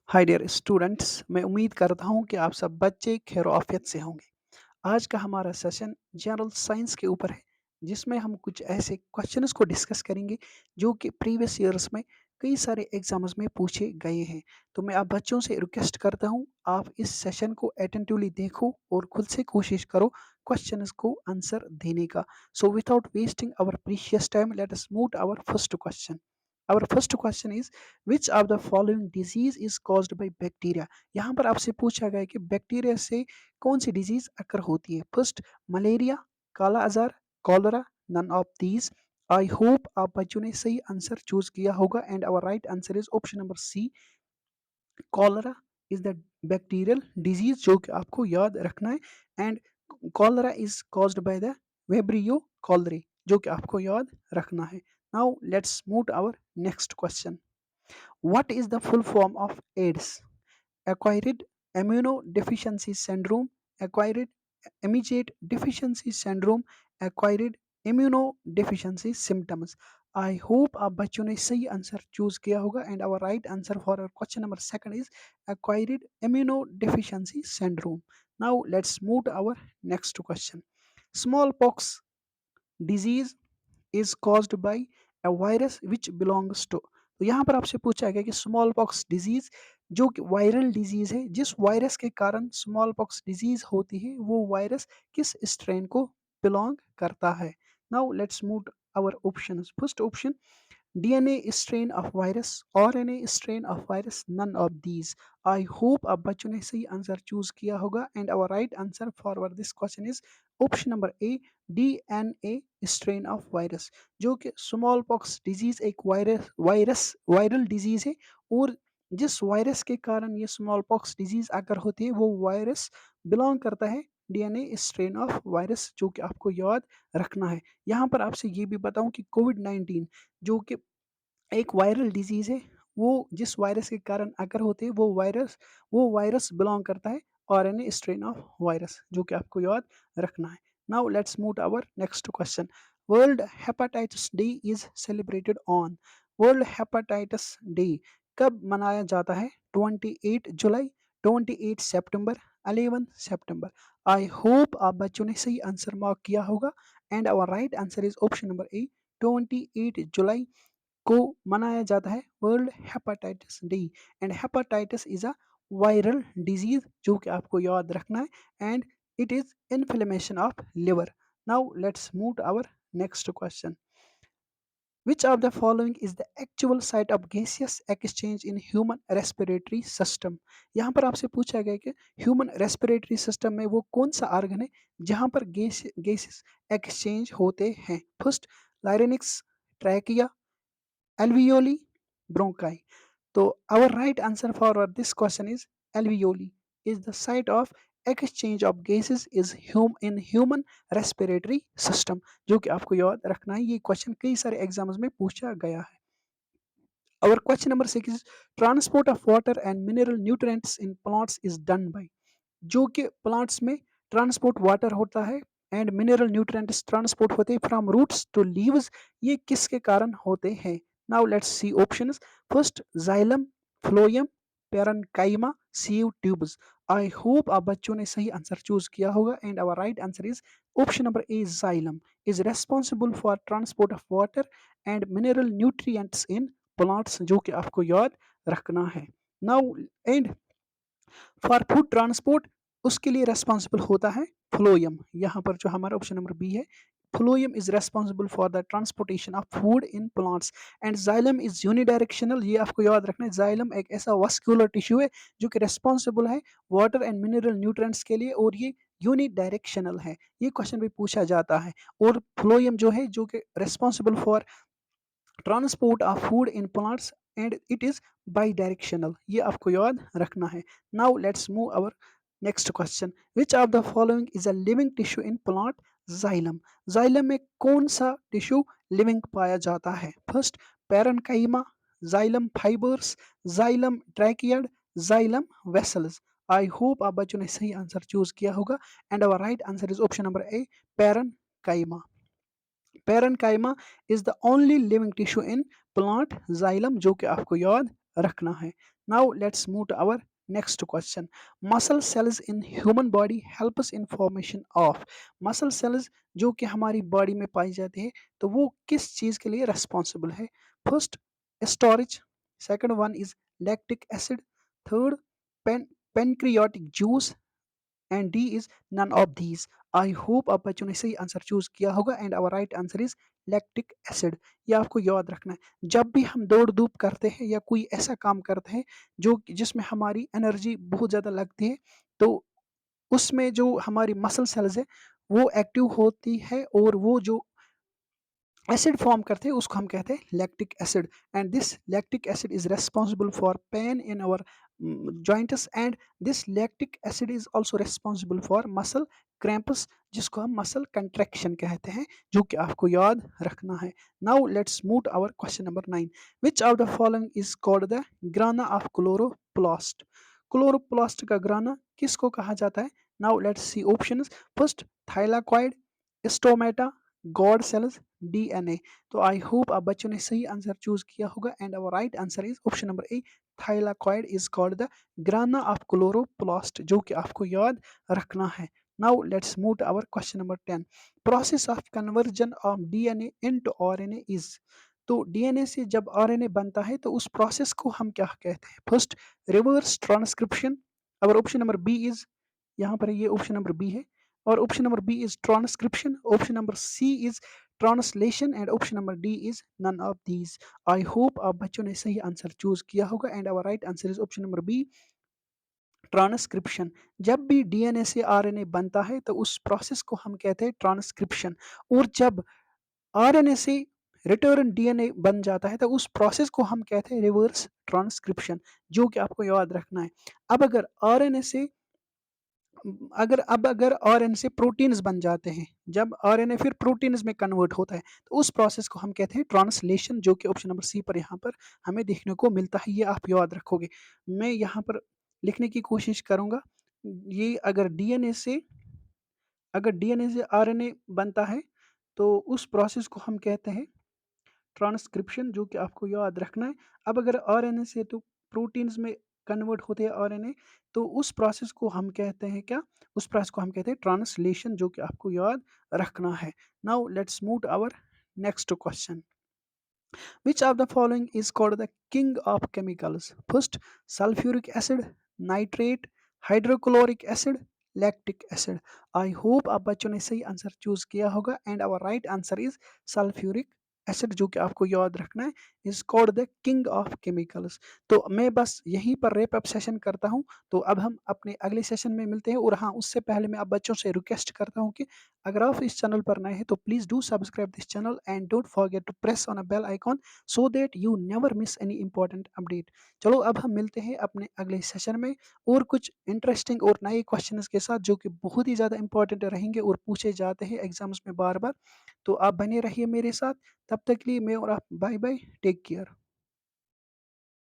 Hi dear students, मैं उम्मीद करता हूँ कि आप सब बच्चे खैर आफियत से होंगे। आज का हमारा सेशन जनरल साइंस के ऊपर है, जिसमें हम कुछ ऐसे क्वेश्चंस को डिस्कस करेंगे जो कि प्रीवियस ईयर्स में कई सारे एग्जाम्स में पूछे गए हैं। तो मैं आप बच्चों से रिक्वेस्ट करता हूँ, आप इस सेशन को अटेंटिवली देखो और खुद से कोशिश करो क्वेश्चंस को आंसर देने का। So without wasting our precious time, let us move to our first question. Our first question is, which of the following disease is caused by bacteria. यहाँ पर आपसे पूछा गया है कि बैक्टीरिया से कौन सी डिजीज अकर होती है। First, malaria, kala azar, cholera, none of these. I hope आप बच्चों ने सही आंसर चूज किया होगा and our right answer is option number C, cholera is the bacterial disease जो कि आपको याद रखना है। And cholera is caused by the vibrio cholerae, जो कि आपको याद रखना है। Now let's move to our next question. What is the full form of AIDS? Acquired immunodeficiency syndrome, acquired immediate deficiency syndrome, acquired immunodeficiency symptoms। I hope आप बच्चों ने सही आंसर चूज किया होगा and our right answer for our question number second is acquired immunodeficiency syndrome। Now let's move to our next question. Smallpox disease is caused by a virus which belongs to। तो यहाँ पर आपसे पूछा गया कि smallpox disease जो कि viral disease है, जिस वायरस के कारण स्मॉल पॉक्स डिजीज होती है, वो वायरस किस स्ट्रेन को बिलोंग करता है। Now let's move our options. First option, DNA strain of virus, RNA strain of virus, none of these। I hope आप बच्चों ने सही आंसर चूज किया होगा and our right answer for this question is option number A, DNA strain of virus. जो कि smallpox disease एक viral disease है, और जिस वायरस के कारण ये स्मॉल पॉक्स डिजीज अगर होती है, वो वायरस बिलोंग करता है DNA स्ट्रेन ऑफ वायरस, जो कि आपको याद रखना है। यहाँ पर आपसे ये भी बताऊं कि कोविड 19 जो कि एक वायरल डिजीज है, वो जिस वायरस के कारण अगर होते हैं, वो वायरस बिलोंग करता है RNA स्ट्रेन ऑफ वायरस, जो कि आपको याद रखना है। Now let's move our next question. World hepatitis day is celebrated on. World hepatitis day कब मनाया जाता है? 28 जुलाई, 28 सितंबर, 11 सितंबर। आई होप आप बच्चों ने सही आंसर मार्क किया होगा and our right answer is option number A, 28 जुलाई को मनाया जाता है world hepatitis day. And hepatitis is a viral disease, जो कि आपको याद रखना है, and it is inflammation of liver. Now let's move to our next question. Which of the following is the actual site of gaseous exchange in human respiratory system. यहाँ पर आपसे पूछा गया कि ह्यूमन रेस्पिरेटरी सिस्टम में वो कौन सा आर्गन है जहाँ पर गैसेस एक्सचेंज होते हैं। First, larynx, trachea, alveoli, bronchi। So our right answer for this question is alveoli is the site of exchange of gases is in human respiratory system, जो कि आपको याद रखना है। ये क्वेश्चन कई सारे एग्जाम्स में पूछा गया है। Our question number 6 is, transport of water and mineral nutrients in plants is done by। जो कि प्लांट्स में ट्रांसपोर्ट वाटर होता है एंड मिनरल न्यूट्रिएंट्स ट्रांसपोर्ट होते हैं फ्रॉम रूट्स टू लीव्स, ये किसके कारण होते हैं। Now let's see options. First, xylem, phloem, parenchyma, sieve tubes. I hope आप बच्चों ने सही आंसर चूज किया होगा and our right answer is option number A, xylem is responsible for transport of water and mineral nutrients in plants, जो कि आपको याद रखना है। Now and for food transport उसके लिए रेस्पॉन्सिबल होता है फ्लोयम। यहाँ पर जो हमारा ऑप्शन नंबर बी है, phloem is responsible for the transportation of food in plants. And xylem is unidirectional, ये आपको याद रखना है। जाइलम एक ऐसा वास्कुलर टिश्यू है जो कि रेस्पॉन्सिबल है वाटर एंड मिनरल न्यूट्रिएंट्स के लिए, और ये यूनिडायरेक्शनल है। ये क्वेश्चन भी पूछा जाता है। और फ्लोयम जो है, जो कि responsible for transport of food in plants and it is bidirectional, ये आपको याद रखना है। Now let's move our next question. Which of the following is a living tissue in plant? Xylem. Xylem में कौन सा टिश्यू लिविंग पाया जाता है? First, parenchyma, xylem fibres, xylem tracheid, xylem vessels. I hope आप बच्चों ने सही आंसर चूज किया होगा and our right answer is option number A, parenchyma. Parenchyma is the only living tissue in plant xylem, जो कि आपको याद रखना है। Now let's move to our next question. Muscle cells in human body helps in formation of. Muscle cells जो कि हमारी body में पाई जाती है, तो वो किस चीज के लिए रेस्पॉन्सिबल है? First, storage. Second one is lactic acid. Third, pancreatic juice. And D is none of these. I hope आप बच्चों ने सही आंसर चूज किया होगा and our right answer is lactic acid. ये आपको याद रखना है। जब भी हम दौड़ धूप करते हैं या कोई ऐसा काम करते हैं जो जिसमें हमारी एनर्जी बहुत ज्यादा लगती है, तो उसमें जो हमारी मसल सेल्स है वो एक्टिव होती है, और वो जो एसिड फॉर्म करते हैं उसको हम कहते हैं lactic acid. And this lactic acid is responsible for pain in our joints, and this lactic acid is also responsible for muscle cramps, जिसको हम मसल कंट्रैक्शन कहते हैं, जो कि आपको याद रखना है। Now let's move to our question number 9। Which of the following is called the grana of chloroplast? Chloroplast का ग्राना किसको कहा जाता है? Now let's see options. First, thylakoid, stomata, guard cells, DNA. तो आई होप आप बच्चों ने सही आंसर चूज किया होगा and our right answer is option number A, thylakoid is called the grana of chloroplast, जो कि आपको याद रखना है। Now let's move to our question number 10। Process of conversion of DNA into RNA is. तो DNA से जब RNA बनता है तो उस प्रोसेस को हम क्या कहते हैं? First, reverse transcription. Our option number B is, यहाँ पर ये ऑप्शन नंबर बी है, और option number B is transcription, option number C is translation, and option number D is none of these. I hope आप बच्चों ने सही answer choose किया होगा and our right answer is option number B, transcription. जब भी DNA से RNA बनता है तो उस प्रोसेस को हम कहते हैं ट्रांसक्रिप्शन, और जब आरएनए से रिटर्न डीएनए बन जाता है तो उस प्रोसेस को हम कहते हैं रिवर्स ट्रांसक्रिप्शन, जो कि आपको याद रखना है। अब अगर आरएनए से अगर आरएनए से प्रोटीन्स बन जाते हैं, जब आरएनए फिर प्रोटीन्स में कन्वर्ट होता है, तो उस प्रोसेस को हम कहते हैं ट्रांसलेशन, जो कि ऑप्शन नंबर सी पर यहाँ पर हमें देखने को मिलता है। ये आप याद रखोगे। मैं यहाँ पर लिखने की कोशिश करूंगा। ये अगर डीएनए से आरएनए बनता है तो उस प्रोसेस को हम कहते हैं ट्रांसक्रिप्शन, जो कि आपको याद रखना है। अब अगर आरएनए से तो प्रोटीन्स में कन्वर्ट होते हैं आरएनए, तो उस प्रोसेस को हम कहते हैं क्या? उस प्रोसेस को हम कहते हैं ट्रांसलेशन, जो कि आपको याद रखना है। Now let's move to our next question. Which of the following is called the king of chemicals? First, sulfuric acid, nitrate, hydrochloric acid, lactic acid. I hope आप बच्चों ने सही आंसर चूज किया होगा and our right answer is sulphuric acid, जो कि आपको याद रखना है, is called the king of chemicals. तो मैं बस यहीं पर रेप अप सेशन करता हूं। तो अब हम अपने अगले सेशन में मिलते हैं, और हाँ, उससे पहले मैं आप बच्चों से रिक्वेस्ट करता हूं कि अगर आप इस चैनल पर नए हैं तो please do subscribe this channel and don't forget to press on a bell icon so that you never miss any important update. चलो अब हम मिलते हैं अपने अगले सेशन में, और कुछ इंटरेस्टिंग और नए क्वेश्चंस के साथ, जो कि बहुत ही ज़्यादा इंपॉर्टेंट रहेंगे और पूछे जाते हैं एग्जाम्स में बार बार। तो आप बने रहिए मेरे साथ। तब तक के लिए मैं और आप बाय बाय, टेक केयर।